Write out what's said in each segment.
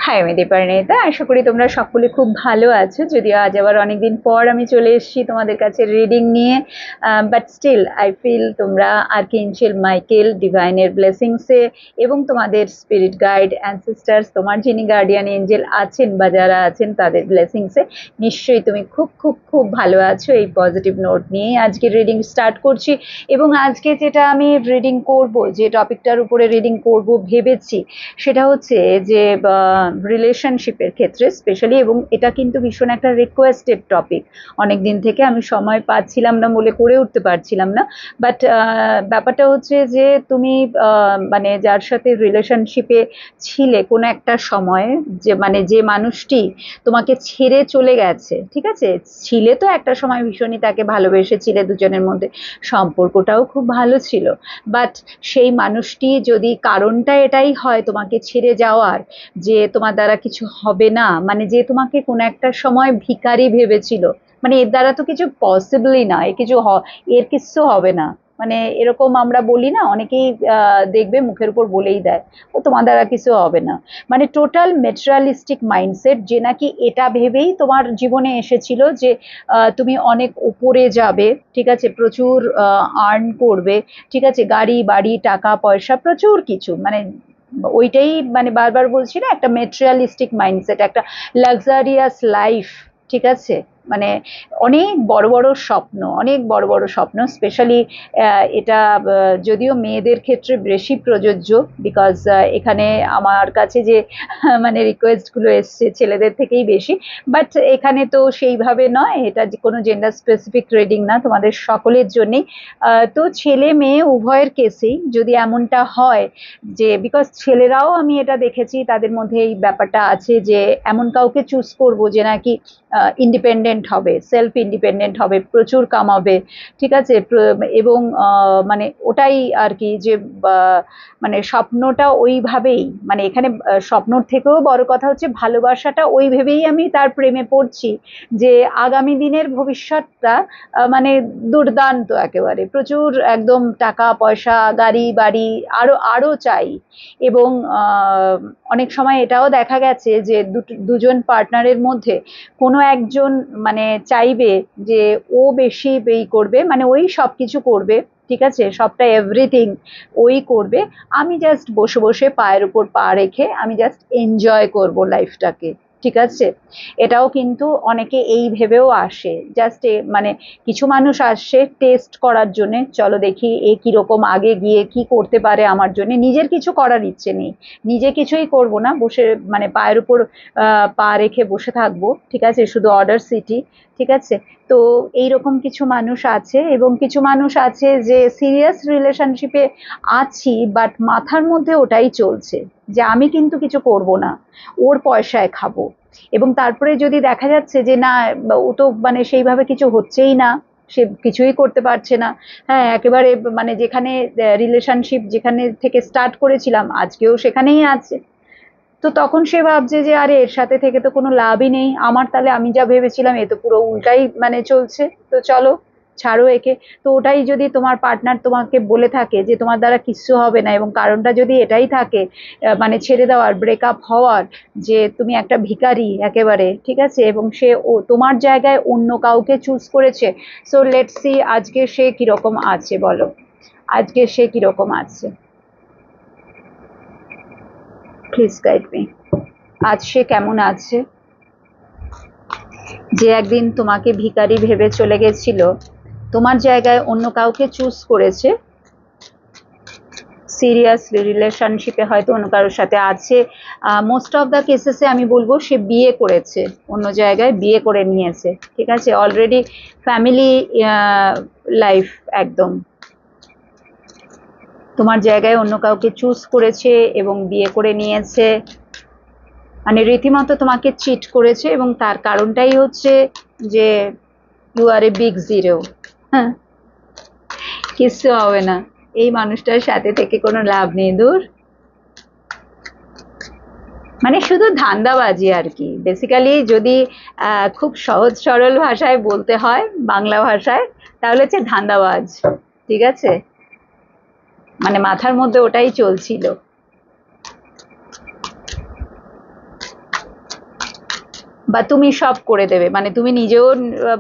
High আমি দীপান্বিতা, আশা করি তোমরা সকলে খুব ভালো আছো। যদিও আজ আবার অনেকদিন পর আমি চলে এসেছি তোমাদের কাছে রিডিং নিয়ে, বাট স্টিল আই ফিল তোমরা আর্কএঞ্জেল মাইকেল ডিভাইনের ব্লেসিংসে এবং তোমাদের স্পিরিট গাইড অ্যানসেস্টার্স, তোমার যিনি গার্ডিয়ান এঞ্জেল আছেন বা যারা আছেন তাদের ব্লেসিংসে নিশ্চয়ই তুমি খুব খুব খুব ভালো আছো। এই পজিটিভ নোট নিয়ে আজকে রিডিং স্টার্ট করছি। এবং আজকে যেটা আমি রিডিং করব, যে টপিকটার উপরে রিডিং করব ভেবেছি, সেটা হচ্ছে যে রিলেশনশিপের ক্ষেত্রে স্পেশালি, এবং এটা কিন্তু ভীষণ একটা রিকোয়েস্টেড টপিক। অনেক দিন থেকে আমি সময় পাচ্ছিলাম না বলে করে উঠতে পারছিলাম না। বাট ব্যাপারটা হচ্ছে যে তুমি মানে যার সাথে রিলেশনশিপে ছিলে কোনো একটা সময়, যে মানে যে মানুষটি তোমাকে ছেড়ে চলে গেছে, ঠিক আছে, ছিলে তো একটা সময় ভীষণই তাকে ভালোবেসেছিলে, দুজনের মধ্যে সম্পর্কটাও খুব ভালো ছিল। বাট সেই মানুষটি যদি কারণটা এটাই হয় তোমাকে ছেড়ে যাওয়ার, যে তোমার দ্বারা কিছু হবে না, মানে যে তোমাকে কোনো একটা সময় ভিখারি ভেবেছিল, মানে এর দ্বারা তো কিছু পসিবলই না, এর কিছু হবে না, মানে এরকম আমরা বলি না, অনেকেই দেখবে মুখের উপর বলেই দেয় ও তোমার দ্বারা কিছু হবে না। মানে টোটাল মেটেরিয়ালিস্টিক মাইন্ডসেট, যে নাকি এটা ভেবেই তোমার জীবনে এসেছিল যে তুমি অনেক উপরে যাবে, ঠিক আছে, প্রচুর আর্ন করবে, ঠিক আছে, গাড়ি বাড়ি টাকা পয়সা প্রচুর কিছু, মানে ওইটাই, মানে বারবার বলছি না, একটা মেটেরিয়ালিস্টিক মাইন্ডসেট, একটা লাক্সারিয়াস লাইফ, ঠিক আছে, মানে অনেক বড় বড় স্বপ্ন, অনেক বড় বড় স্বপ্ন। স্পেশালি এটা যদিও মেয়েদের ক্ষেত্রে বেশি প্রযোজ্য, বিকজ এখানে আমার কাছে যে মানে রিকোয়েস্টগুলো এসছে ছেলেদের থেকেই বেশি। বাট এখানে তো সেইভাবে নয়, এটা যে কোনো জেন্ডার স্পেসিফিক রিডিং না, তোমাদের সকলের জন্যেই। তো ছেলে মেয়ে উভয়ের কেসেই যদি এমনটা হয়, যে বিকজ ছেলেরাও আমি এটা দেখেছি তাদের মধ্যে এই ব্যাপারটা আছে, যে এমন কাউকে চুজ করব যে নাকি ইন্ডিপেন্ডেন্ট হবে, সেলফ ইন্ডিপেন্ডেন্ট হবে, প্রচুর কামাবে, ঠিক আছে, এবং মানে ওটাই আর কি, যে মানে স্বপ্নটা ওইভাবেই, মানে এখানে স্বপ্নর থেকেও বড় কথা হচ্ছে ভালোবাসাটা ওই ভেবেই আমি তার প্রেমে পড়ছি, যে আগামী দিনের ভবিষ্যৎটা মানে দুর্দান্ত, একেবারে প্রচুর, একদম টাকা পয়সা গাড়ি বাড়ি আরো আরো চাই। এবং অনেক সময় এটাও দেখা গেছে যে দুজন পার্টনারের মধ্যে কোনো একজন মানে চাইবে যে ও বেশি করবে, মানে ওই সব কিছু করবে, ঠিক আছে, সবটা এভরিথিং ওই করবে, আমি জাস্ট বসে বসে পায়ের উপর পা রেখে আমি জাস্ট এনজয় করব লাইফটাকে, ঠিক আছে। এটাও কিন্তু অনেকে এই ভেবেও আসে, জাস্ট মানে কিছু মানুষ আসে টেস্ট করার জন্য, চলো দেখি এ কিরকম, আগে গিয়ে কি করতে পারে আমার জন্য, নিজের কিছু করার ইচ্ছে নেই, নিজে কিছুই করব না, বসে মানে পায়ের উপর পা রেখে বসে থাকবো, ঠিক আছে, শুধু অর্ডার সিটি, ঠিক আছে। তো এইরকম কিছু মানুষ আছে, এবং কিছু মানুষ আছে যে সিরিয়াস রিলেশনশিপে আছি, বাট মাথার মধ্যে ওটাই চলছে যে আমি কিন্তু কিছু করব না, ওর পয়সায় খাবো। এবং তারপরে যদি দেখা যাচ্ছে যে না, ও তো মানে সেইভাবে কিছু হচ্ছেই না, সে কিছুই করতে পারছে না, হ্যাঁ একেবারে, মানে যেখানে রিলেশনশিপ যেখানে থেকে স্টার্ট করেছিলাম আজকেও সেখানেই আছে, তো তখন সে ভাবছে যে আরে এর সাথে থেকে তো কোনো লাভই নেই আমার, তাহলে আমি যা ভেবেছিলাম এ তো পুরো উল্টাই মানে চলছে, তো চলো ছাড়ো একে। তো ওটাই যদি তোমার পার্টনার তোমাকে বলে থাকে যে তোমার দ্বারা কিচ্ছু হবে না, এবং কারণটা যদি এটাই থাকে মানে ছেড়ে দেওয়ার, ব্রেকআপ হওয়ার, যে তুমি একটা ভিখারি একেবারে, ঠিক আছে, এবং সে ও তোমার জায়গায় অন্য কাউকে চুজ করেছে। সো লেটস সি আজকে সে কিরকম আছে, বলো আজকে সে কিরকম আছে, প্লিজ গাইড মি। আজ সে কেমন আছে? যে একদিন তোমাকে ভিখারি ভেবে চলে গেছিল, তোমার জায়গায় অন্য কাউকে চুজ করেছে, সিরিয়াস রিলেশনশিপে হয়তো অন্য কারোর সাথে আছে, মোস্ট অফ দ্য কেসেসে আমি বলবো সে বিয়ে করেছে, অন্য জায়গায় বিয়ে করে নিয়েছে, ঠিক আছে, অলরেডি ফ্যামিলি লাইফ একদম, তোমার জায়গায় অন্য কাউকে চুজ করেছে এবং বিয়ে করে নিয়েছে, মানে রীতিমতো তোমাকে চিট করেছে, এবং তার কারণটাই হচ্ছে যে you are a big zero. হ্যাঁ, কিচ্ছু হবে না, এই মানুষটার সাথে থেকে কোনো লাভ নেই, দূর, মানে শুধু ধান্দাবাজি আর কি, বেসিক্যালি যদি খুব সহজ সরল ভাষায় বলতে হয়, বাংলা ভাষায়, তাহলে হচ্ছে ধান্দাবাজ, ঠিক আছে, মানে মাথার মধ্যে ওটাই চলছিল। বা তুমি সব করে দেবে, মানে তুমি নিজেও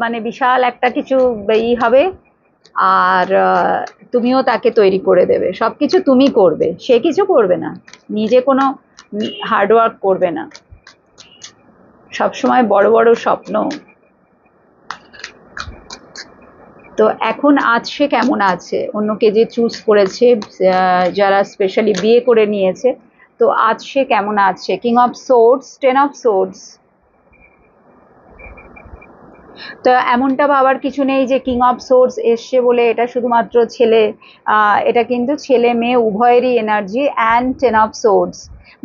মানে বিশাল একটা কিছু হবে, আর তুমিও তাকে তৈরি করে দেবে, সবকিছু তুমি করবে, সে কিছু করবে না, নিজে কোনো হার্ডওয়ার্ক করবে না, সবসময় বড় বড় স্বপ্ন। তো এখন আজ সে কেমন আছে, অন্যকে যে চুজ করেছে, যারা স্পেশালি বিয়ে করে নিয়েছে, তো আজ সে কেমন আছে? King of swords, 10 of swords. তো এমনটা ভাবার কিছু নেই যে কিং অফ সোর্স এসছে বলে এটা শুধুমাত্র ছেলে, এটা কিন্তু ছেলে মেয়ে উভয়েরই এনার্জি। অ্যান্ড 10 অফ সোর্স,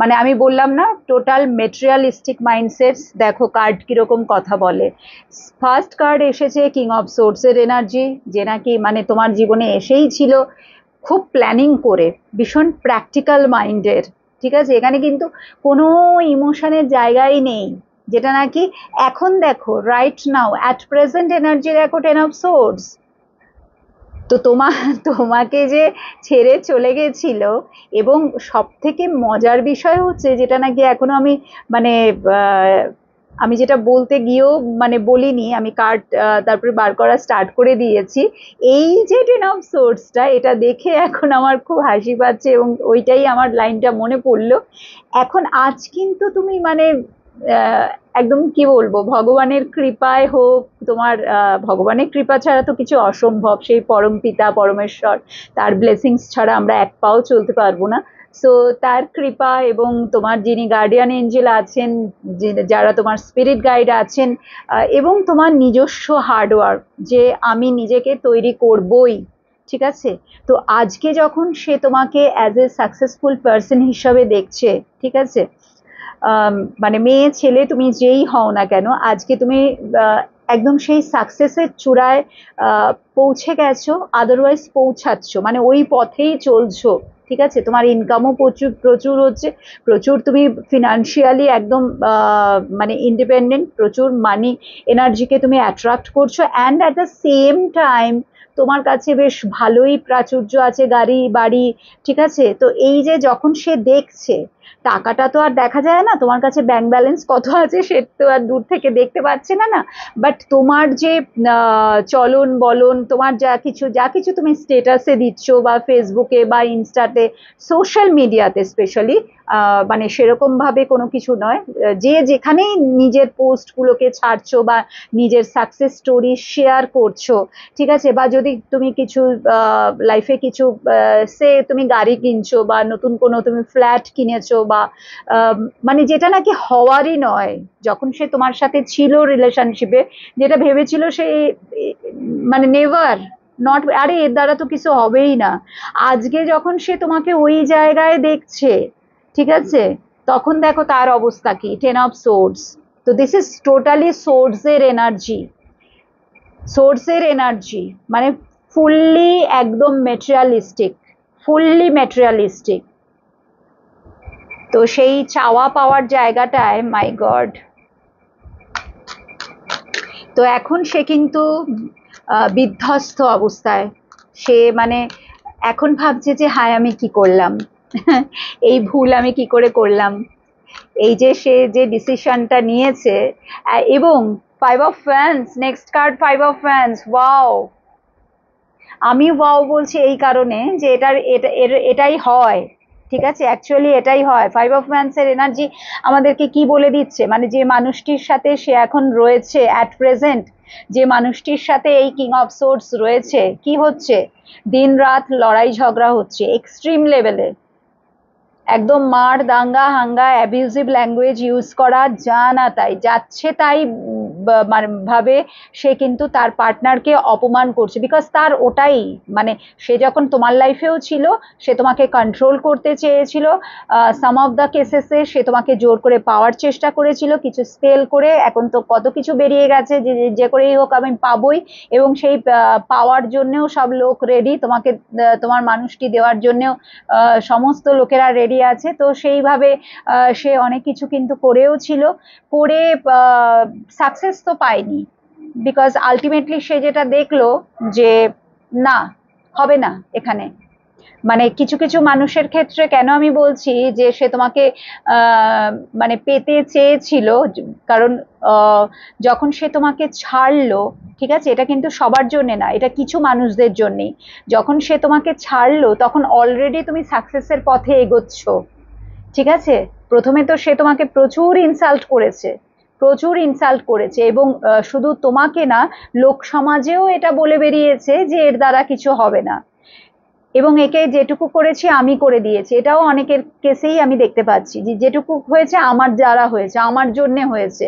মানে আমি বললাম না, টোটাল মেটেরিয়ালিস্টিক মাইন্ডসেটস। দেখো কার্ড কিরকম কথা বলে। ফার্স্ট কার্ড এসেছে কিং অফ সোর্স এর এনার্জি, যে নাকি মানে তোমার জীবনে এসেই ছিল খুব প্ল্যানিং করে, ভীষণ প্র্যাকটিক্যাল মাইন্ডের। ঠিক আছে, এখানে কিন্তু কোনো ইমোশনের জায়গাই নেই, যেটা নাকি এখন দেখো right now at present energy দেখো 10 অফ সোর্স। তো তোমাকে যে ছেড়ে চলে গেছিল, এবং সব থেকে মজার বিষয় হচ্ছে যেটা নাকি এখনো আমি মানে আমি যেটা বলতে গিয়েও মানে বলিনি, আমি কার্ড তারপরে বার করা স্টার্ট করে দিয়েছি। এই যে 10 অফ সোর্সটা, এটা দেখে এখন আমার খুব হাসি পাচ্ছে, এবং ওইটাই আমার লাইনটা মনে পড়লো এখন। আজ কিন্তু তুমি মানে আহ, একদম কি বলবো, ভগবানের কৃপায় হোক, তোমার ভগবানের কৃপা ছাড়া তো কিছু অসম্ভব, সেই পরম পিতা পরমেশ্বর, তার ব্লেসিংস ছাড়া আমরা এক পাও চলতে পারবো না। সো তার কৃপা এবং তোমার যিনি গার্ডিয়ান এঞ্জেল আছেন, যারা তোমার স্পিরিট গাইড আছেন, এবং তোমার নিজস্ব হার্ডওয়ার্ক, যে আমি নিজেকে তৈরি করবই। ঠিক আছে, তো আজকে যখন সে তোমাকে অ্যাজ এ সাকসেসফুল পার্সন হিসাবে দেখছে, ঠিক আছে, মানে মেয়ে ছেলে তুমি যেই হও না কেন, আজকে তুমি একদম সেই সাকসেসের চূড়ায় পৌঁছে গেছো, আদারওয়াইজ পৌঁছাচ্ছ, মানে ওই পথেই চলছো। ঠিক আছে, তোমার ইনকামও প্রচুর প্রচুর হচ্ছে, প্রচুর তুমি ফিনান্সিয়ালি একদম মানে ইন্ডিপেন্ডেন্ট, প্রচুর মানি এনার্জিকে তুমি অ্যাট্রাক্ট করছো। And at the same time তোমার কাছে বেশ ভালোই প্রাচুর্য আছে, গাড়ি বাড়ি। ঠিক আছে, তো এই যে যখন সে দেখছে, টাকাটা তো আর দেখা যায় না, তোমার কাছে ব্যাংক ব্যালেন্স কত আছে সে তো আর দূর থেকে দেখতে পাচ্ছে না, না, বাট তোমার যে চলন বলন, তোমার যা কিছু তুমি স্টেটাসে দিচ্ছ, বা ফেসবুকে বা ইনস্টাতে, সোশ্যাল মিডিয়াতে স্পেশালি, মানে সেরকম ভাবে কোনো কিছু নয়, যে যেখানেই নিজের পোস্টগুলোকে ছাড়ছো বা নিজের সাকসেস স্টোরি শেয়ার করছো, ঠিক আছে, বা যদি তুমি কিছু লাইফে কিছু সে তুমি গাড়ি কিনছো, বা নতুন কোনো তুমি ফ্ল্যাট কিনেছো, বা মানে যেটা নাকি হওয়ারই নয়, যখন সে তোমার সাথে ছিল রিলেশনশিপে, যেটা ভেবেছিল সে মানে নেভার নট, আরে এর দ্বারা তো কিছু হবেই না, আজকে যখন সে তোমাকে ওই জায়গায় দেখছে, ঠিক আছে, তখন দেখো তার অবস্থা কি, 10 অফ সোর্স। তো দিস ইজ টোটালি সোর্সের এনার্জি, সোর্সের এনার্জি, মানে ফুললি একদম মেটেরিয়ালিস্টিক, ফুললি মেটেরিয়ালিস্টিক। তো সেই চাওয়া পাওয়ার জায়গাটায়, মাই গড, তো এখন সে কিন্তু বিধ্বস্ত অবস্থায়, সে মানে এখন ভাবছে যে হায় আমি কি করলাম, এই ভুল আমি কি করে করলাম, এই যে সে যে ডিসিশনটা নিয়েছে। এবং 5 of fans, next card 5 of fans, wow. আমি ওয়াও বলছি এই কারণে যে এটাই হয়, ঠিক আছে, অ্যাকচুয়ালি এটাই হয়। 5 অফ ফ্যান্সের এনার্জি আমাদেরকে কি বলে দিচ্ছে, মানে যে মানুষটির সাথে সে এখন রয়েছে অ্যাট প্রেজেন্ট, যে মানুষটির সাথে এই কিং অফ সোর্স রয়েছে, কি হচ্ছে, দিন রাত লড়াই ঝগড়া হচ্ছে এক্সট্রিম লেভেলে, একদম মার দাঙ্গা হাঙ্গা অ্যাবিউজিভ ল্যাঙ্গুয়েজ ইউজ করা, যা না তাই যাচ্ছে তাই মানে ভাবে সে কিন্তু তার পার্টনারকে অপমান করছে, বিকজ তার ওটাই মানে, সে যখন তোমার লাইফেও ছিল সে তোমাকে কন্ট্রোল করতে চেয়েছিল, সাম অফ দ্য কেসেসে সে তোমাকে জোর করে পাওয়ার চেষ্টা করেছিল, কিছু স্পেল করে, এখন তো কত কিছু বেরিয়ে গেছে যে যে করেই হোক আমি পাবোই, এবং সেই পাওয়ার জন্যেও সব লোক রেডি, তোমাকে তোমার মানুষটি দেওয়ার জন্যেও সমস্ত লোকেরা রেডি আছে। তো সেইভাবে সে অনেক কিছু কিন্তু করেও ছিল, করে সাকসেস তো পায়নি, বিকজ আলটিমেটলি সে যেটা দেখলো যে না, হবে না এখানে, মানে কিছু কিছু মানুষের ক্ষেত্রে কেন আমি বলছি যে সে তোমাকে মানে পেতে চেয়েছিল, কারণ যখন সে তোমাকে ছাড়লো, ঠিক আছে, এটা কিন্তু সবার জন্য না, এটা কিছু মানুষদের জন্যই। যখন সে তোমাকে ছাড়লো তখন অলরেডি তুমি সাকসেসের পথে এগোচ্ছ, ঠিক আছে। প্রথমে তো সে তোমাকে প্রচুর ইনসাল্ট করেছে, প্রচুর ইনসাল্ট করেছে, এবং শুধু তোমাকে না, লোক সমাজেও এটা বলে বেরিয়েছে যে এর দ্বারা কিছু হবে না, এবং একে যেটুকু করেছি আমি করে দিয়েছি। এটাও অনেকের কেসেই আমি দেখতে পাচ্ছি যে যেটুকু হয়েছে আমার দ্বারা হয়েছে, আমার জন্য হয়েছে।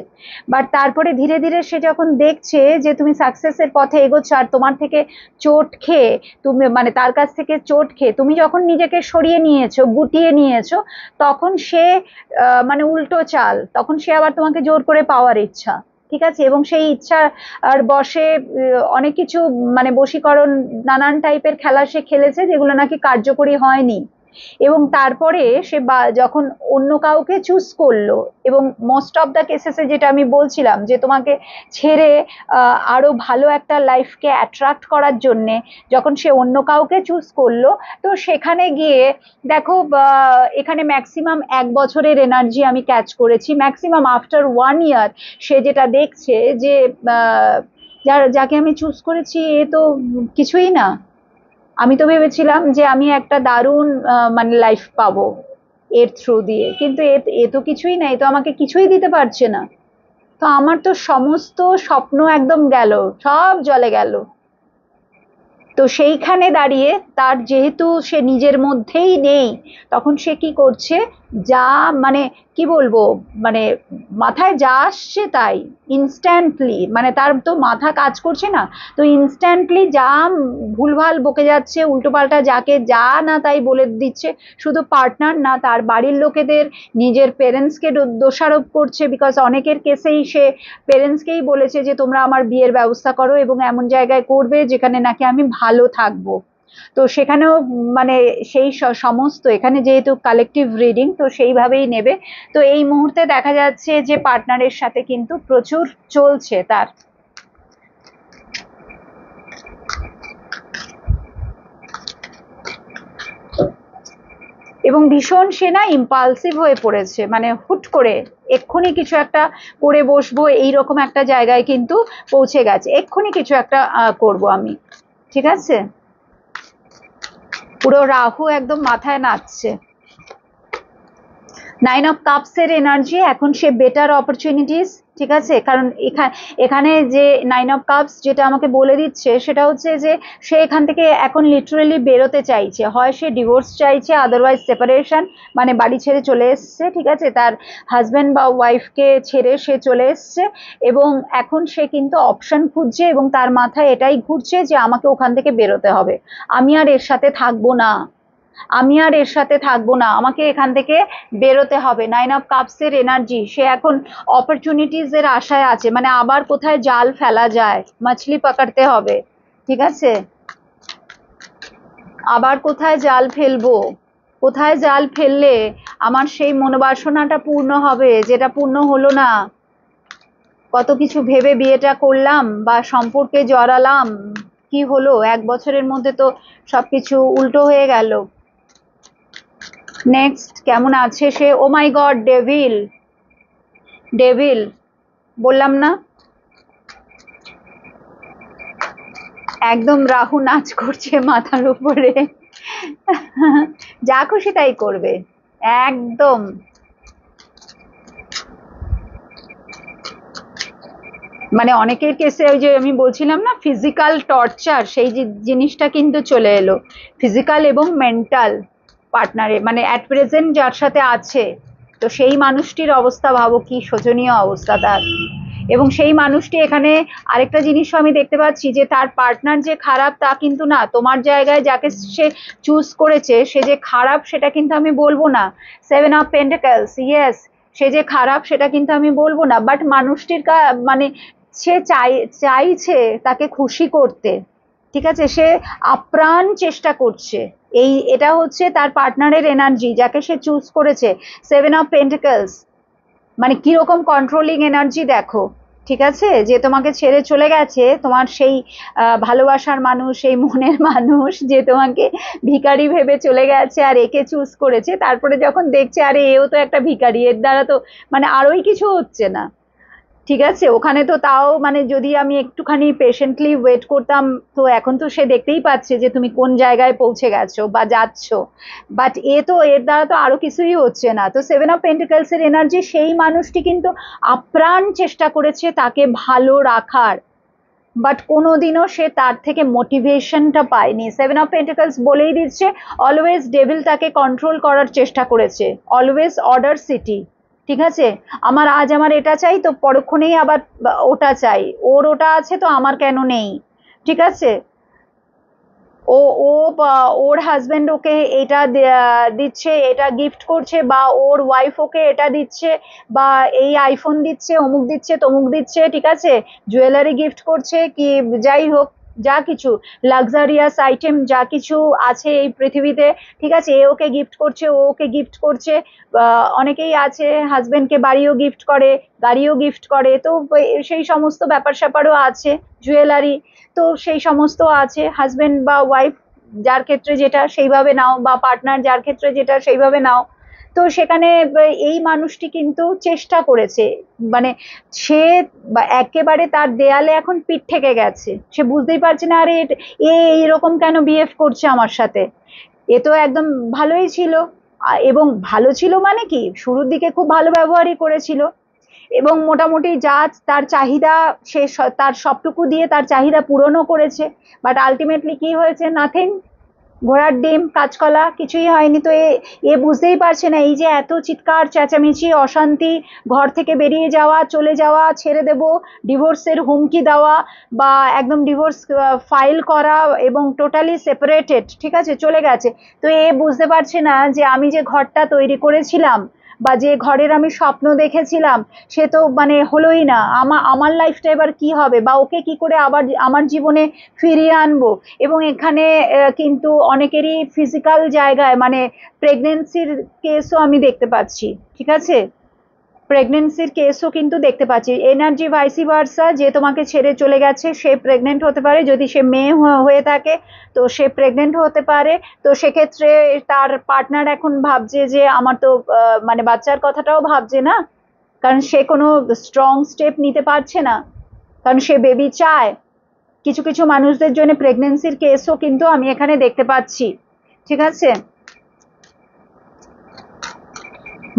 বাট তারপরে ধীরে ধীরে সে যখন দেখছে যে তুমি সাকসেসের পথে এগোচ্ছ, আর তোমার থেকে চোট খেয়ে, তুমি মানে তার কাছ থেকে চোট খেয়ে তুমি যখন নিজেকে সরিয়ে নিয়েছো, গুটিয়ে নিয়েছো, তখন সে মানে উল্টো চাল, তখন সে আবার তোমাকে জোর করে পাওয়ার ইচ্ছা, ঠিক আছে। এবং সেই ইচ্ছা আর বসে অনেক কিছু মানে বশীকরণ, নানান টাইপের খেলা সে খেলেছে যেগুলো নাকি কার্যকরী হয়নি। এবং তারপরে সে যখন অন্য কাউকে চুজ করলো, এবং মোস্ট অফ দ্য কেসেসে যেটা আমি বলছিলাম যে তোমাকে ছেড়ে আরো ভালো একটা লাইফকে অ্যাট্রাক্ট করার জন্যে যখন সে অন্য কাউকে চুজ করলো, তো সেখানে গিয়ে দেখো এখানে ম্যাক্সিমাম 1 বছরের এনার্জি আমি ক্যাচ করেছি, ম্যাক্সিমাম আফটার 1 ইয়ার সে যেটা দেখছে যে যাকে আমি চুজ করেছি এ তো কিছুই না। আমি তো ভেবেছিলাম যে আমি একটা দারুণ মানে লাইফ পাবো এর থ্রু দিয়ে, কিন্তু এ তো কিছুই না, এ তো আমাকে কিছুই দিতে পারছে না। তো আমার তো সমস্ত স্বপ্ন একদম গেল, সব জলে গেল। তো সেইখানে দাঁড়িয়ে তার যেহেতু সে নিজের মধ্যেই নেই, তখন সে কি করছে, যা মানে কি বলবো, মানে মাথায় যা আসছে তাই ইনস্ট্যান্টলি, মানে তার তো মাথা কাজ করছে না, তো ইনস্ট্যান্টলি যা ভুলভাল বকে যাচ্ছে, উল্টোপাল্টা যাকে যা না তাই বলে দিচ্ছে। শুধু পার্টনার না, তার বাড়ির লোকেদের, নিজের পেরেন্টসকে দোষারোপ করছে, বিকজ অনেকের কেসেই সে পেরেন্টসকেই বলেছে যে তোমরা আমার বিয়ের ব্যবস্থা করো এবং এমন জায়গায় করবে যেখানে নাকি আমি ভালো থাকবো। তো সেখানেও মানে সেই সমস্ত, এখানে যেহেতু কালেকটিভ রিডিং তো সেইভাবেই নেবে। তো এই মুহূর্তে দেখা যাচ্ছে যে পার্টনারের সাথে কিন্তু প্রচুর চলছে তার। এবং ভীষণ সে না ইম্পালসিভ হয়ে পড়েছে, মানে হুট করে এক্ষুনি কিছু একটা করে বসবো এইরকম একটা জায়গায় কিন্তু পৌঁছে গেছে, এক্ষুনি কিছু একটা করব আমি, ঠিক আছে। পুরো রাহু একদম মাথায় নাচছে। 9 অফ কাপস এর এনার্জি, এখন সে বেটার অপরচুনিটিস, ঠিক আছে। কারণ এখানে যে 9 অফ কাপস যেটা আমাকে বলে দিচ্ছে সেটা হচ্ছে যে সে এখান থেকে এখন লিটারেলি বেরোতে চাইছে, হয় সে ডিভোর্স চাইছে, আদারওয়াইজ সেপারেশন, মানে বাড়ি ছেড়ে চলে এসছে, ঠিক আছে, তার হাজব্যান্ড বা ওয়াইফকে ছেড়ে সে চলে এসছে। এবং এখন সে কিন্তু অপশন খুঁজছে, এবং তার মাথায় এটাই ঘুরছে যে আমাকে ওখান থেকে বেরোতে হবে, আমি আর এর সাথে থাকবো না, আমি আর এর সাথে থাকবো না, আমাকে এখান থেকে বেরোতে হবে। 9 অফ কাপস এর এনার্জি, সে এখন অপরচুনিটিস এর আশায় আছে, মানে আবার কোথায় জাল ফেলা যায়, মাছলি পাকাতে হবে, ঠিক আছে। আবার কোথায় জাল ফেলবো, কোথায় জাল ফেললে আমার সেই মনোবাসনাটা পূর্ণ হবে, যেটা পূর্ণ হলো না। কত কিছু ভেবে বিয়েটা করলাম বা সম্পর্কে জড়ালাম, কি হলো, 1 বছরের মধ্যে তো সবকিছু উল্টো হয়ে গেল। নেক্সট কেমন আছে সে, ও মাই গড, ডেভিল, ডেভিল বললাম না, একদম রাহু নাচ করছে মাথার উপরে, যা খুশি তাই করবে একদম। মানে অনেকের কেসে ওই যে আমি বলছিলাম না ফিজিক্যাল টর্চার, সেই জিনিসটা কিন্তু চলে এলো, ফিজিক্যাল এবং মেন্টাল পার্টনারে, মানে অ্যাট প্রেজেন্ট যার সাথে আছে, তো সেই মানুষটির অবস্থা ভাবো কি শোচনীয় অবস্থা তার। এবং সেই মানুষটি এখানে আরেকটা জিনিসও আমি দেখতে পাচ্ছি যে তার পার্টনার যে খারাপ তা কিন্তু না, তোমার জায়গায় যাকে সে চুজ করেছে সে যে খারাপ সেটা কিন্তু আমি বলবো না। 7 অফ পেন্টাকলস, ইয়েস, সে যে খারাপ সেটা কিন্তু আমি বলবো না, বাট মানুষটির মানে সে চাইছে তাকে খুশি করতে, ঠিক আছে, সে আপ্রাণ চেষ্টা করছে। এটা হচ্ছে তার পার্টনারের এনার্জি যাকে সে চুজ করেছে। 7 অফ পেন্টাকলস, মানে কিরকম কন্ট্রোলিং এনার্জি দেখো, ঠিক আছে, যে তোমাকে ছেড়ে চলে গেছে, তোমার সেই ভালোবাসার মানুষ, সেই মনের মানুষ, যে তোমাকে ভিখারি ভেবে চলে গেছে আর একে চুজ করেছে, তারপরে যখন দেখছে আরে এও তো একটা ভিখারি, এর দ্বারা তো মানে আরোই কিছু হচ্ছে না। ঠিক আছে, ওখানে তো তাও মানে যদি আমি একটুখানি পেশেন্টলি ওয়েট করতাম, তো এখন তো সে দেখতেই পাচ্ছে যে তুমি কোন জায়গায় পৌঁছে গেছো বা যাচ্ছো। বাট এ তো এর দ্বারা তো আরো কিছুই হচ্ছে না। তো সেভেন অফ পেন্টিকলস এর এনার্জি, সেই মানুষটি কিন্তু আপ্রাণ চেষ্টা করেছে তাকে ভালো রাখার, বাট কোনোদিনও সে তার থেকে মোটিভেশনটা পায়নি। সেভেন অফ পেন্টিকলস বলেই দিচ্ছে অলওয়েজ ডেভিল তাকে কন্ট্রোল করার চেষ্টা করেছে, অলওয়েজ অর্ডার সিটি। ঠিক আছে, আজ আমার এটা চাই, তো পরক্ষণেই আবার ওটা চাই, ওর ওটা আছে তো আমার কেন নেই। ঠিক আছে, ও ও ওর হাজবেন্ড ওকে এটা দিচ্ছে, এটা গিফট করছে, বা ওর ওয়াইফ ওকে এটা দিচ্ছে, বা এই আইফোন দিচ্ছে, অমুক দিচ্ছে, তমুক দিচ্ছে, ঠিক আছে, জুয়েলারি গিফট করছে, কি যাই হোক, যা কিছু লাক্সারিয়াস আইটেম যা কিছু আছে এই পৃথিবীতে, ঠিক আছে, এ ওকে গিফট করছে, ও ওকে গিফট করছে। অনেকেই আছে হাজবেন্ডকে বাড়িও গিফট করে, গাড়িও গিফট করে, তো সেই সমস্ত ব্যাপার স্যাপারও আছে, জুয়েলারি, তো সেই সমস্ত আছে। হাজবেন্ড বা ওয়াইফ যার ক্ষেত্রে যেটা সেইভাবে নাও, বা পার্টনার যার ক্ষেত্রে যেটা সেইভাবে নাও। তো সেখানে এই মানুষটি কিন্তু চেষ্টা করেছে, মানে সে একেবারে তার দেয়ালে এখন পিঠ থেকে গেছে, সে বুঝতেই পারছে না আরে এ এইরকম কেন বিহেভ করছে আমার সাথে। এ তো একদম ভালোই ছিল, এবং ভালো ছিল মানে কি, শুরুর দিকে খুব ভালো ব্যবহারই করেছিল, এবং মোটামুটি যা তার চাহিদা, সে তার সবটুকু দিয়ে তার চাহিদা পূরণও করেছে। বাট আলটিমেটলি কি হয়েছে, নাথিং, ঘোড়ার ডিম কাঁচকলা, কিছুই হয়নি। তো এ বুঝতেই পারছে না, এই যে এত চিৎকার চেঁচামেচি, অশান্তি, ঘর থেকে বেরিয়ে যাওয়া, চলে যাওয়া, ছেড়ে দেব, ডিভোর্সের হুমকি দেওয়া, বা একদম ডিভোর্স ফাইল করা, এবং টোটালি সেপারেটেড, ঠিক আছে, চলে গেছে। তো এ বুঝতে পারছে না যে আমি যে ঘরটা তৈরি করেছিলাম, বা যে ঘরের আমি স্বপ্ন দেখেছিলাম, সে তো মানে হলোই না। আমার লাইফটা এবার কি হবে, বা ওকে কি করে আবার আমার জীবনে ফিরিয়ে আনবো। এবং এখানে কিন্তু অনেকেরই ফিজিক্যাল জায়গায় মানে প্রেগনেন্সির কেসও আমি দেখতে পাচ্ছি। ঠিক আছে, প্রেগনেন্সির কেসও কিন্তু দেখতে পাচ্ছি, এনার্জি ভাইসি ভার্সা, যে তোমাকে ছেড়ে চলে গেছে সে প্রেগনেন্ট হতে পারে, যদি সে মেয়ে হয়ে থাকে তো সে প্রেগনেন্ট হতে পারে। তো সেক্ষেত্রে তার পার্টনার এখন ভাবছে যে আমার তো মানে বাচ্চার কথাটাও ভাবছে না, কারণ সে কোনো স্ট্রং স্টেপ নিতে পারছে না, কারণ সে বেবি চায়। কিছু কিছু মানুষদের জন্য প্রেগনেন্সির কেসও কিন্তু আমি এখানে দেখতে পাচ্ছি। ঠিক আছে,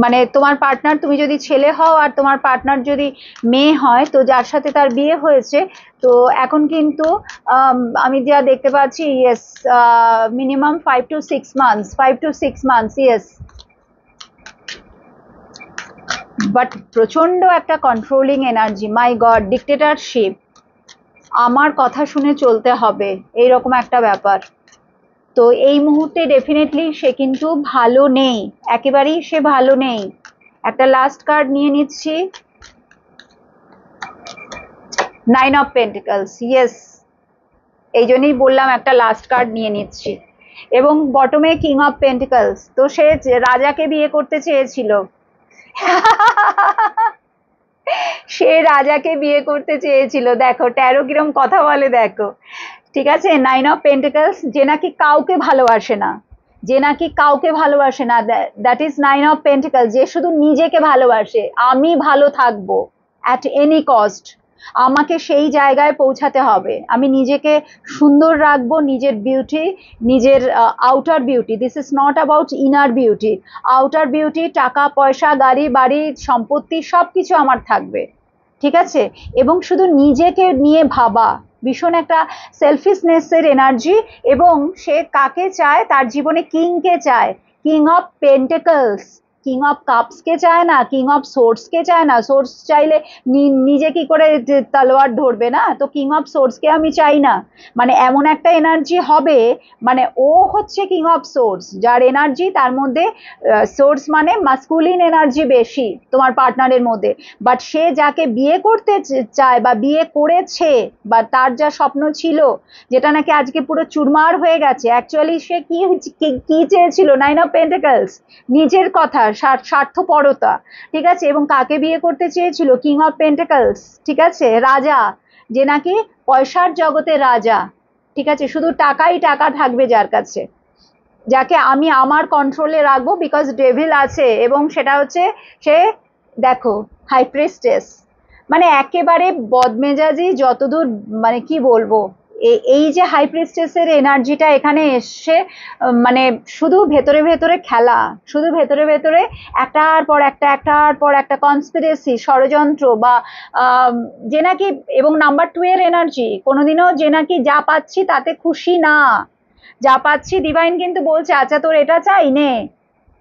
মানে তোমার পার্টনার, তুমি যদি ছেলে হও আর তোমার পার্টনার যদি মেয়ে হয়, তো যার সাথে তার বিয়ে হয়েছে, তো এখন কিন্তু আমি যা দেখতে পাচ্ছি, yes, minimum 5 to 6 months, 5 to 6 months, yes. But প্রচন্ড একটা কন্ট্রোলিং এনার্জি, মাই গড, ডিক্টেটরশিপ, আমার কথা শুনে চলতে হবে, এইরকম একটা ব্যাপার। তো এই মুহূর্তে ডেফিনেটলি সে কিন্তু ভালো নেই, একেবারেই সে ভালো নেই। একটা লাস্ট কার্ড নিয়ে নিচ্ছি, 9 of Pentacles, ইয়েস, এই জন্যই বললাম একটা লাস্ট কার্ড নিয়ে নিচ্ছি। এবং বটমে কিং অফ পেন্টিকলস, তো সে রাজাকে বিয়ে করতে চেয়েছিল। সে রাজাকে বিয়ে করতে চেয়েছিল, দেখো ট্যারো কিরম কথা বলে দেখো। ঠিক আছে, 9 of Pentacles, যে নাকি কাউকে ভালোবাসে না, যে নাকি কাউকে ভালোবাসে না, দ্যাট ইজ 9 of Pentacles, যে শুধু নিজেকে ভালোবাসে, আমি ভালো থাকবো অ্যাট এনি কস্ট, আমাকে সেই জায়গায় পৌঁছাতে হবে, আমি নিজেকে সুন্দর রাখবো, নিজের বিউটি, নিজের outer beauty, this is not about inner beauty, outer beauty, টাকা পয়সা, গাড়ি বাড়ি সম্পত্তি সবকিছু আমার থাকবে। ঠিক আছে, এবং শুধু নিজেকে নিয়ে ভাবা, ভীষণ একটা সেলফিশনেসের এনার্জি। এবং সে কাকে চায়, তার জীবনে কিংকে চায়, king of pentacles, king of কাপসকে চায় না, কিং অফ সোর্সকে চায় না। সোর্স চাইলে নিজে কি করে তলোয়ার ধরবে না, তো কিং অফ সোর্সকে আমি চাই না। মানে এমন একটা এনার্জি হবে, মানে ও হচ্ছে কিং অফ সোর্স, যার এনার্জি তার মধ্যে, সোর্স মানে মাস্কুলিন এনার্জি বেশি তোমার পার্টনারের মধ্যে। বাট সে যাকে বিয়ে করতে চায় বা বিয়ে করেছে, বা তার যা স্বপ্ন ছিল, যেটা নাকি আজকে পুরো চুরমার হয়ে গেছে, অ্যাকচুয়ালি সে কি চেয়েছিল, 9 of Pentacles, নিজের কথা, স্বার্থপরতা, ঠিক আছে। এবং কাকে বিয়ে করতে চেয়েছিল? কিং অফ পেন্টাকলস, ঠিক আছে, রাজা, যে নাকি পয়সার জগতে রাজা, ঠিক আছে, শুধু টাকাই টাকা থাকবে যার কাছে, যাকে আমি আমার কন্ট্রোলে রাখবো, বিকজ ডেভিল আছে। এবং সেটা হচ্ছে সে, দেখো, হাই প্রিস্টেস, মানে একেবারে বদমেজাজি যতদূর, মানে কি বলবো, এই যে হাই প্রিস্টেসের এনার্জিটা এখানে এসছে, মানে শুধু ভেতরে ভেতরে খেলা, শুধু ভেতরে ভেতরে একটার পর একটা, একটার পর একটা কনস্পিরেসি, ষড়যন্ত্র, বা যে নাকি, এবং নাম্বার 2 এর এনার্জি, কোনোদিনও যে নাকি যা পাচ্ছি তাতে খুশি না। যা পাচ্ছি ডিভাইন কিন্তু বলছে আচ্ছা তোর এটা চাই নে,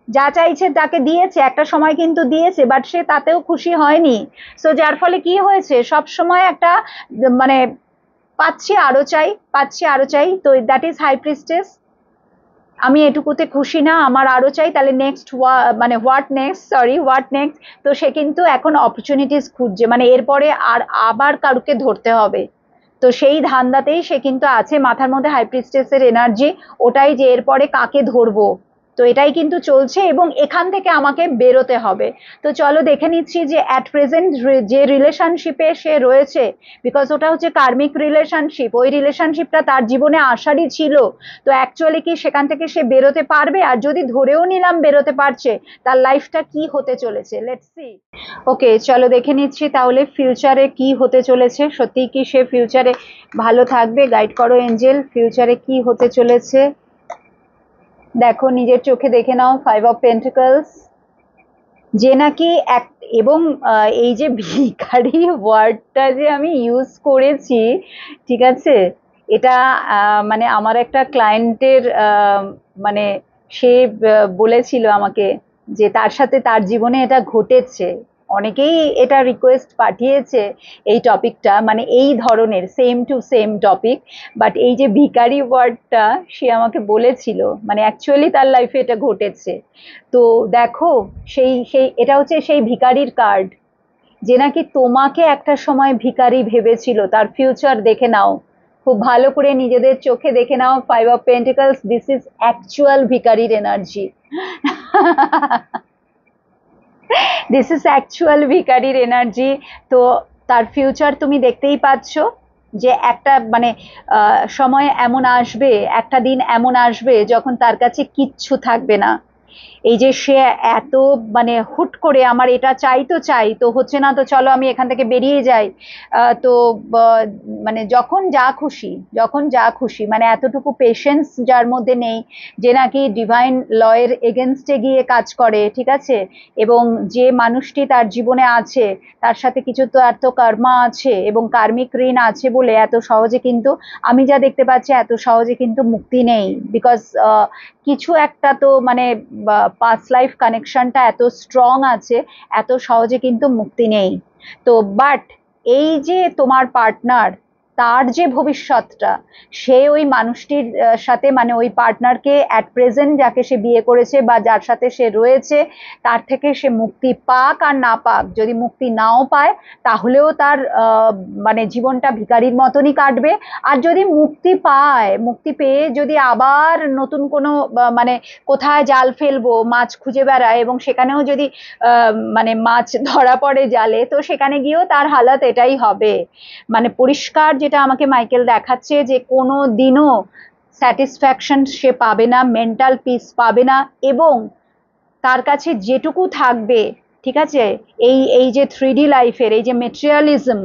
যা চাইছে তাকে দিয়েছে, একটা সময় কিন্তু দিয়েছে, বাট সে তাতেও খুশি হয়নি। সো যার ফলে কি হয়েছে, সব সময় একটা, মানে পাচ্ছি আরো চাই, পাচ্ছি আরো চাই, তো দ্যাট ইজ হাই প্রিস্টেস। আমি এটুকুতে খুশি না, আমার আরো চাই, তাহলে নেক্সট, মানে what next, sorry, what next. তো সে কিন্তু এখন অপরচুনিটিস খুঁজছে, মানে এরপরে আর আবার কারুকে ধরতে হবে, তো সেই ধান্দাতেই সে কিন্তু আছে, মাথার মধ্যে হাই প্রিস্টেসের এনার্জি ওটাই, যে এরপরে কাকে ধরবো। তো এটাই কিন্তু চলছে, এবং এখান থেকে আমাকে বেরোতে হবে। তো চলো দেখে নিচ্ছি যে অ্যাট প্রেজেন্ট যে রিলেশনশিপে সে রয়েছে, বিকজ ওটা হচ্ছে কার্মিক রিলেশনশিপ, ওই রিলেশনশিপটা তার জীবনে আসারই ছিল, তো অ্যাকচুয়ালি কি সেখান থেকে সে বেরোতে পারবে? আর যদি ধরেও নিলাম বেরোতে পারছে, তার লাইফটা কি হতে চলেছে, লেটস সি। ওকে, চলো দেখে নিচ্ছি তাহলে ফিউচারে কি হতে চলেছে। সত্যি কি সে ফিউচারে ভালো থাকবে? গাইড করো এঞ্জেল, ফিউচারে কি হতে চলেছে। দেখো, নিজের চোখে দেখে নাও, 5 অফ পেন্টিকলস, যে নাকি এক, এবং এই যে ভিখারি ওয়ার্ডটা যে আমি ইউজ করেছি, ঠিক আছে, এটা মানে আমার একটা ক্লায়েন্টের, মানে সে বলেছিল আমাকে যে তার সাথে তার জীবনে এটা ঘটেছে। অনেকেই এটা রিকোয়েস্ট পাঠিয়েছে এই টপিকটা, মানে এই ধরনের same to same topic, but এই যে ভিখারি ওয়ার্ডটা সে আমাকে বলেছিল, মানে অ্যাকচুয়ালি তার লাইফে এটা ঘটেছে। তো দেখো, সেই সেই এটা হচ্ছে সেই ভিখারির কার্ড, যে নাকি তোমাকে একটা সময় ভিখারি ভেবেছিল। তার ফিউচার দেখে নাও, খুব ভালো করে নিজেদের চোখে দেখে নাও। 5 of pentacles, this is actual ভিখারির এনার্জি। দিস ইজ অ্যাকচুয়াল ভিখারির এনার্জি। তো তার ফিউচার তুমি দেখতেই পাচ্ছ, যে একটা, মানে সময় এমন আসবে, একটা দিন এমন আসবে যখন তার কাছে কিচ্ছু থাকবে না। এই যে সে এত, মানে হুট করে আমার এটা চাই, তো চাই তো হচ্ছে না, তো চলো আমি এখান থেকে বেরিয়ে যাই, তো মানে যখন যা খুশি, যখন যা খুশি, মানে এতটুকু পেশেন্স যার মধ্যে নেই, যে নাকি ডিভাইন লয়ের এগেনস্টে গিয়ে কাজ করে, ঠিক আছে। এবং যে মানুষটি তার জীবনে আছে, তার সাথে কিছু তো এত কর্মা আছে এবং কার্মিক ঋণ আছে বলে এত সহজে কিন্তু, আমি যা দেখতে পাচ্ছি, এত সহজে কিন্তু মুক্তি নেই, বিকজ কিছু একটা তো, মানে পাস্ট লাইফ কানেকশনটা এত স্ট্রং আছে, এত সহজে কিন্তু মুক্তি নেই। তো বাট এই যে তোমার পার্টনার, তার যে ভবিষ্যৎটা, সে ওই মানুষটির সাথে, মানে ওই পার্টনারকে অ্যাট প্রেজেন্ট যাকে সে বিয়ে করেছে বা যার সাথে সে রয়েছে, তার থেকে সে মুক্তি পাক আর না পাক, যদি মুক্তি নাও পায় তাহলেও তার মানে জীবনটা ভিখারির মতনই কাটবে। আর যদি মুক্তি পায়, মুক্তি পেয়ে যদি আবার নতুন কোনো, মানে কোথায় জাল ফেলবো, মাছ খুঁজে বেড়ায়, এবং সেখানেও যদি মানে মাছ ধরা পড়ে জালে, তো সেখানে গিয়েও তার হালাত এটাই হবে। মানে পরিষ্কার যেটা আমাকে মাইকেল দেখাচ্ছে, যে কোনো দিনও স্যাটিসফ্যাকশন সে পাবে না, মেন্টাল পিস পাবে না, এবং তার কাছে যেটুকু থাকবে, ঠিক আছে, এই এই যে 3D লাইফের এই যে মেটেরিয়ালিজম,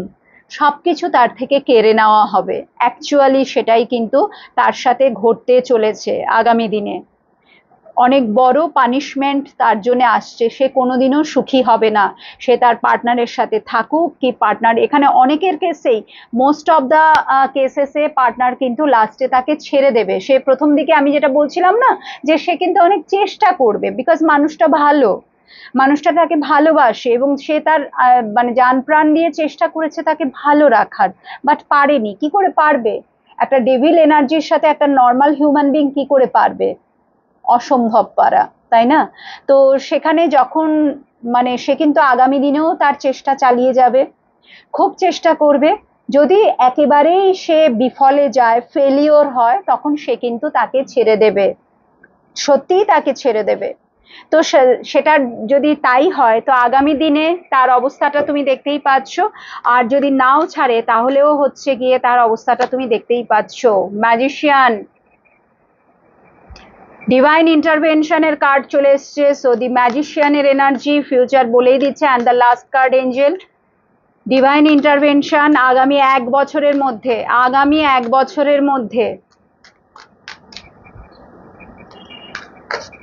সবকিছু তার থেকে কেড়ে নেওয়া হবে। অ্যাকচুয়ালি সেটাই কিন্তু তার সাথে ঘটতে চলেছে আগামী দিনে। অনেক বড় পানিশমেন্ট তার জন্য আসছে, সে কোনোদিনও সুখী হবে না, সে তার পার্টনারের সাথে থাকুক কি পার্টনার, এখানে অনেকের কেসেই, মোস্ট অফ দ্য কেসেসে পার্টনার কিন্তু লাস্টে তাকে ছেড়ে দেবে। সে প্রথম দিকে আমি যেটা বলছিলাম না, যে সে কিন্তু অনেক চেষ্টা করবে, বিকজ মানুষটা ভালো, মানুষটা তাকে ভালোবাসে, এবং সে তার মানে জান প্রাণ দিয়ে চেষ্টা করেছে তাকে ভালো রাখার, বাট পারেনি। কি করে পারবে? একটা ডেভিল এনার্জির সাথে একটা নর্মাল হিউম্যান বিং কি করে পারবে? অসম্ভব পারা, তাই না? তো সেখানে যখন, মানে সে কিন্তু আগামী দিনেও তার চেষ্টা চালিয়ে যাবে, খুব চেষ্টা করবে। যদি একেবারেই সে বিফলে যায়, ফেলিওর হয়, তখন সে কিন্তু তাকে ছেড়ে দেবে, সত্যিই তাকে ছেড়ে দেবে। তো সেটা যদি তাই হয় তো আগামী দিনে তার অবস্থাটা তুমি দেখতেই পাচ্ছ, আর যদি নাও ছাড়ে তাহলেও হচ্ছে গিয়ে তার অবস্থাটা তুমি দেখতেই পাচ্ছ। ম্যাজিশিয়ান, ডিভাইন ইন্টারভেনশনের কার্ড চলে এসছে। সো দি ম্যাজিশিয়ানের এনার্জি ফিউচার বলেই দিচ্ছে। And the last card Angel, divine intervention আগামী 1 বছরের মধ্যে, আগামী 1 বছরের মধ্যে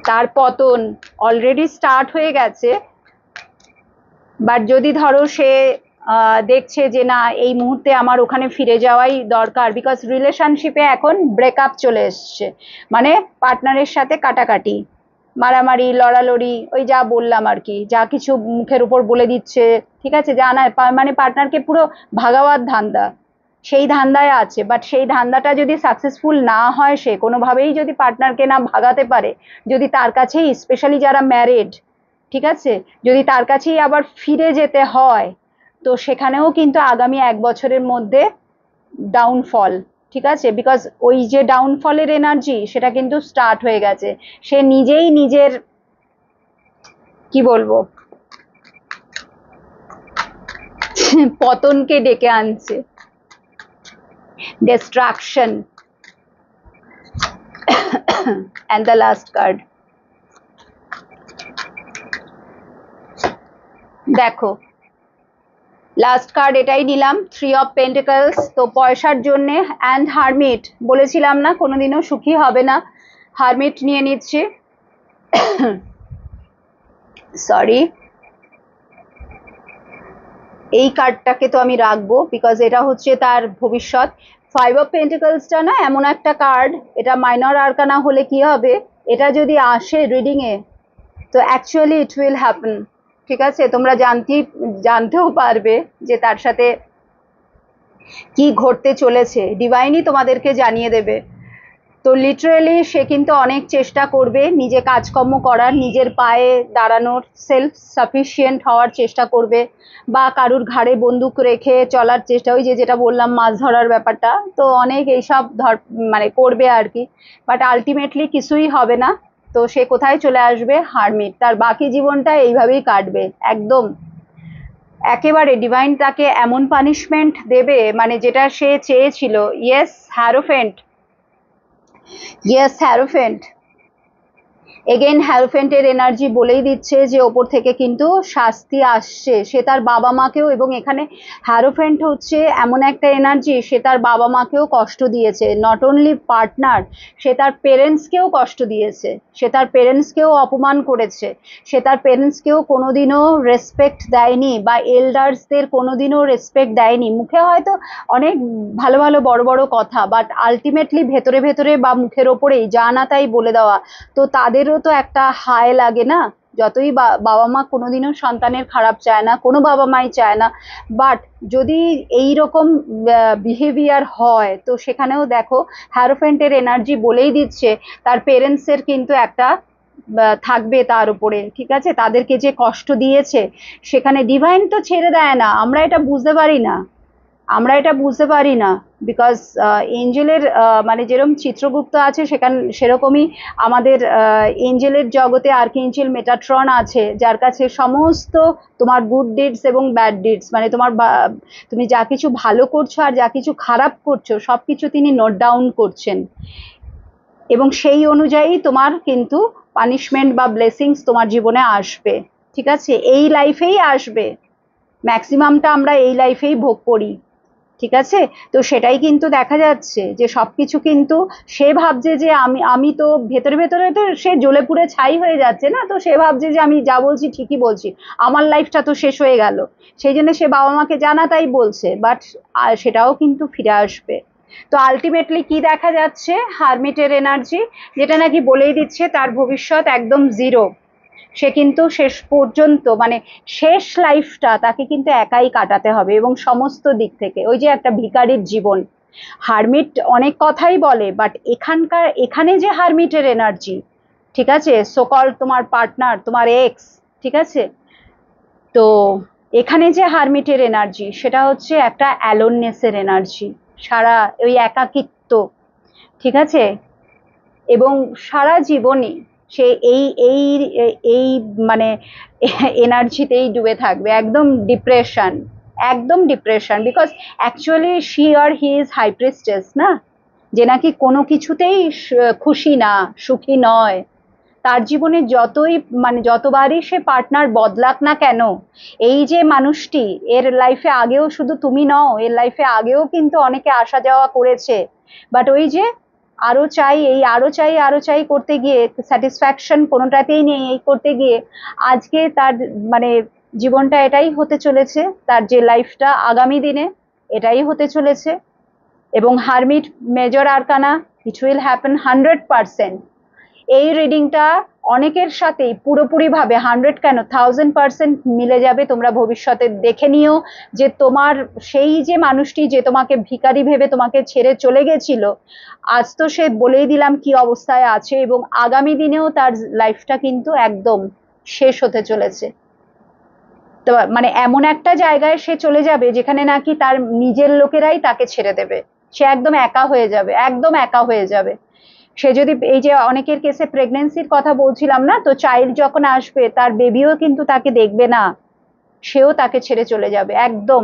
তার পতন অলরেডি স্টার্ট হয়ে গেছে। বাট যদি ধরো সে দেখছে যে না এই মুহূর্তে আমার ওখানে ফিরে যাওয়াই দরকার, বিকজ রিলেশনশিপে এখন ব্রেকআপ চলে এসছে, মানে পার্টনারের সাথে কাটাকাটি, মারামারি, লড়ালড়ি, ওই যা বললাম আর কি, যা কিছু মুখের উপর বলে দিচ্ছে, ঠিক আছে, যা না মানে পার্টনারকে পুরো ভাগাবার ধান্দা, সেই ধান্দায় আছে। বাট সেই ধান্দাটা যদি সাকসেসফুল না হয়, সে কোনোভাবেই যদি পার্টনারকে না ভাগাতে পারে, যদি তার কাছেই, স্পেশালি যারা ম্যারিড, ঠিক আছে, যদি তার কাছেই আবার ফিরে যেতে হয়, তো সেখানেও কিন্তু আগামী 1 বছরের মধ্যে ডাউনফল, ঠিক আছে, বিকজ ওই যে ডাউনফলের এনার্জি সেটা কিন্তু স্টার্ট হয়ে গেছে। সে নিজেই নিজের, কি বলবো, পতনকে ডেকে আনছে। Destruction and the last card, দেখো লাস্ট কার্ড এটাই নিলাম, 3 অফ পেন্টিকলস। তো পয়সার জন্য অ্যান্ড হারমিট, বলেছিলাম না কোনোদিনও সুখী হবে না, হারমিট নিয়ে নিচ্ছি। সরি, এই কার্ডটাকে তো আমি রাখবো বিকজ এটা হচ্ছে তার ভবিষ্যৎ। 5 অফ পেন্টিকলসটা না এমন একটা কার্ড, এটা মাইনর আরকানা হলে কি হবে, এটা যদি আসে রিডিং এ তো অ্যাকচুয়ালি ইট উইল হ্যাপেন, ঠিক আছে, তোমরা জানতেও পারবে যে তার সাথে কি ঘটতে চলেছে, ডিভাইনই তোমাদেরকে জানিয়ে দেবে। তো লিটারেলি সে কিন্তু অনেক চেষ্টা করবে নিজে কাজকর্ম করার, নিজের পায়ে দাঁড়ানোর, সেলফ সাফিসিয়েন্ট হওয়ার চেষ্টা করবে, বা কারুর ঘাড়ে বন্দুক রেখে চলার চেষ্টা, ওই যেটা বললাম মাছ ধরার ব্যাপারটা, তো অনেক এইসব মানে করবে আর কি। বাট আলটিমেটলি কিছুই হবে না। তো সে কোথায় চলে আসবে, হারমিট, তার বাকি জীবনটা এইভাবেই কাটবে একদম। একেবারে ডিভাইন তাকে এমন পানিশমেন্ট দেবে মানে যেটা সে চেয়েছিল। Yes hierophant, yes hierophant, again হ্যারোফেন্টের এনার্জি বলেই দিচ্ছে যে ওপর থেকে কিন্তু শাস্তি আসছে। সে তার বাবা মাকেও, এবং এখানে হ্যারোফেন্ট হচ্ছে এমন একটা এনার্জি, সে তার বাবা মাকেও কষ্ট দিয়েছে, নট অনলি পার্টনার, সে তার পেরেন্টসকেও কষ্ট দিয়েছে, সে তার পেরেন্টসকেও অপমান করেছে, সে তার পেরেন্টসকেও কোনোদিনও রেসপেক্ট দেয়নি, বা এল্ডার্সদের কোনোদিনও রেসপেক্ট দেয়নি। মুখে হয়তো অনেক ভালো ভালো বড় বড় কথা, বাট আলটিমেটলি ভেতরে ভেতরে বা মুখের ওপরেই যা না তাই বলে দেওয়া। তো তাদেরও তো একটা হায় লাগে না, যতই বাবা মা কোনোদিনও সন্তানের খারাপ চায় না, কোনো বাবা মাই চায় না, বাট যদি এই রকম বিহেভিয়ার হয় তো সেখানেও দেখো হ্যারোফেন্টের এনার্জি বলেই দিচ্ছে তার পেরেন্টসের কিন্তু একটা থাকবে তার উপরে, ঠিক আছে, তাদেরকে যে কষ্ট দিয়েছে সেখানে ডিভাইন তো ছেড়ে দেয় না, আমরা এটা বুঝতে পারি না, আমরা এটা বুঝতে পারি না, বিকজ এঞ্জেলের মানে যেরকম চিত্রগুপ্ত আছে সেখানে সেরকমই আমাদের এঞ্জেলের জগতে আর্কএঞ্জেল মেটাট্রন আছে, যার কাছে সমস্ত তোমার গুড ডিডস এবং ব্যাড ডিডস, মানে তোমার তুমি যা কিছু ভালো করছো আর যা কিছু খারাপ করছো সবকিছু তিনি নোট ডাউন করছেন, এবং সেই অনুযায়ী তোমার কিন্তু পানিশমেন্ট বা ব্লেসিংস তোমার জীবনে আসবে, ঠিক আছে, এই লাইফেই আসবে, ম্যাক্সিমামটা আমরা এই লাইফেই ভোগ করি, ঠিক আছে। তো সেটাই কিন্তু দেখা যাচ্ছে যে সবকিছু কিন্তু সে ভাবছে যে আমি তো ভেতরে ভেতরে তো সে জ্বলে পুড়ে ছাই হয়ে যাচ্ছে না, তো সে ভাবছে যে আমি যা বলছি ঠিকই বলছি, আমার লাইফটা তো শেষ হয়ে গেল, সেই জন্য সে বাবা মাকে জানা তাই বলছে, বাট সেটাও কিন্তু ফিরে আসবে। তো আলটিমেটলি কি দেখা যাচ্ছে, হারমিটের এনার্জি যেটা নাকি বলেই দিচ্ছে তার ভবিষ্যৎ একদম জিরো, সে কিন্তু শেষ পর্যন্ত মানে শেষ লাইফটা তাকে কিন্তু একাই কাটাতে হবে, এবং সমস্ত দিক থেকে ওই যে একটা ভিখারির জীবন। হারমিট অনেক কথাই বলে, বাট এখানে যে হারমিটের এনার্জি, ঠিক আছে, সোকল তোমার পার্টনার, তোমার এক্স, ঠিক আছে, তো এখানে যে হারমিটের এনার্জি সেটা হচ্ছে একটা অ্যালোননেসের এনার্জি, সারা ওই একাকিত্ব, ঠিক আছে, এবং সারা জীবনে সে এই এই এই মানে এনার্জিতেই ডুবে থাকবে, একদম ডিপ্রেশন, বিকজ অ্যাকচুয়ালি শি আর হি ইজ হাই প্রিস্টেস না, যে নাকি কোনো কিছুতেই খুশি না, সুখী নয়। তার জীবনে যতই মানে যতবারই সে পার্টনার বদলাক না কেন, এই যে মানুষটি, এর লাইফে আগেও শুধু তুমি নও, এর লাইফে আগেও কিন্তু অনেকে আসা যাওয়া করেছে, বাট ওই যে আরো চাই, এই আরো চাই করতে গিয়ে স্যাটিসফ্যাকশন কোনোটাতেই নেই, এই করতে গিয়ে আজকে তার মানে জীবনটা এটাই হতে চলেছে, তার যে লাইফটা আগামী দিনে এটাই হতে চলেছে। এবং hermit major arcana, it will happen 100%। এই রিডিংটা অনেকের সাথেই পুরোপুরি ভাবে 100 কেন 1000% মিলে যাবে। তোমরা ভবিষ্যতে দেখে নিও যে তোমার সেই যে মানুষটি যে তোমাকে ভিখারি ভেবে তোমাকে ছেড়ে চলে গেছিল, আজ তো সে বলেই দিলাম কি অবস্থায় আছে, এবং আগামী দিনেও তার লাইফটা কিন্তু একদম শেষ হতে চলেছে। তো মানে এমন একটা জায়গায় সে চলে যাবে যেখানে নাকি তার নিজের লোকেরাই তাকে ছেড়ে দেবে, সে একদম একা হয়ে যাবে, একদম একা হয়ে যাবে। সে যদি এই যে অনেকের কেসে প্রেগনেন্সির কথা বলছিলাম না, তো চাইল্ড যখন আসবে তার বেবিও কিন্তু তাকে দেখবে না, সেও তাকে ছেড়ে চলে যাবে, একদম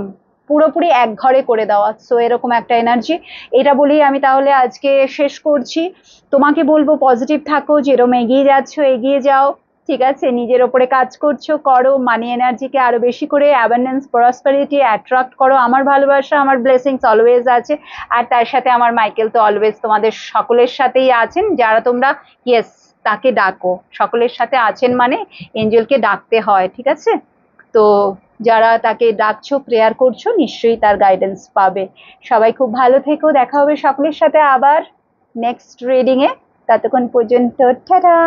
পুরোপুরি এক ঘরে করে দেওয়া। সো এরকম একটা এনার্জি, এটা বলেই আমি তাহলে আজকে শেষ করছি। তোমাকে বলবো পজিটিভ থাকো, যেরকম এগিয়ে যাচ্ছ এগিয়ে যাও, ঠিক আছে, নিজের ওপরে কাজ করছো করো, মানি এনার্জিকে আরো বেশি করে অ্যাবান্ডেন্স প্রসপারিটি অ্যাট্রাক্ট করো। আমার ভালোবাসা, আমার ব্লেসিংস অলওয়েজ আছে, আর তার সাথে আমার মাইকেল তো অলওয়েজ তোমাদের সকলের সাথেই আছেন। যারা তোমরা ইয়েস তাকে ডাকো, সকলের সাথে আছেন মানে এঞ্জেলকে ডাকতে হয়, ঠিক আছে। তো যারা তাকে ডাকছো, প্রেয়ার করছো, নিশ্চয়ই তার গাইডেন্স পাবে। সবাই খুব ভালো থেকো, দেখা হবে সকলের সাথে আবার নেক্সট রিডিং এ। ততক্ষণ পর্যন্ত টাটা।